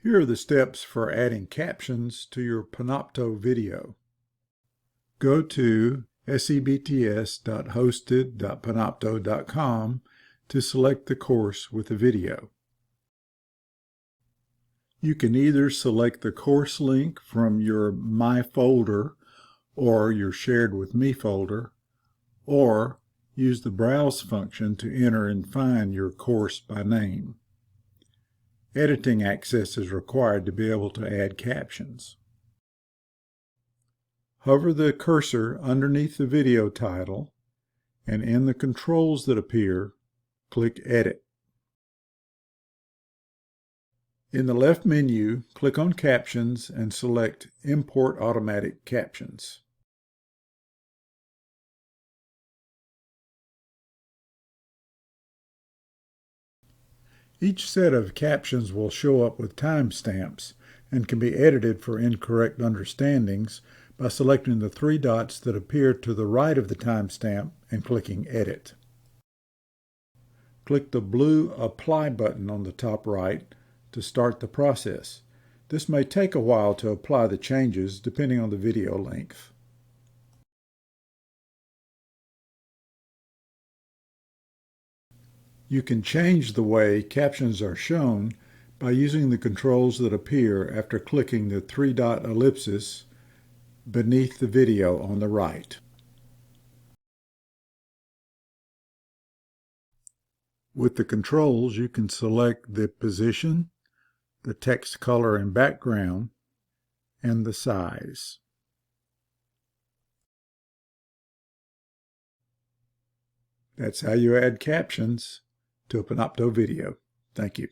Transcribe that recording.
Here are the steps for adding captions to your Panopto video. Go to sebts.hosted.panopto.com to select the course with the video. You can either select the course link from your My folder or your Shared with Me folder, or use the Browse function to enter and find your course by name. Editing access is required to be able to add captions. Hover the cursor underneath the video title, and in the controls that appear, click Edit. In the left menu, click on Captions and select Import Automatic Captions. Each set of captions will show up with timestamps and can be edited for incorrect understandings by selecting the three dots that appear to the right of the timestamp and clicking Edit. Click the blue Apply button on the top right to start the process. This may take a while to apply the changes depending on the video length. You can change the way captions are shown by using the controls that appear after clicking the three-dot ellipsis beneath the video on the right. With the controls, you can select the position, the text color and background, and the size. That's how you add captions to a Panopto video. Thank you.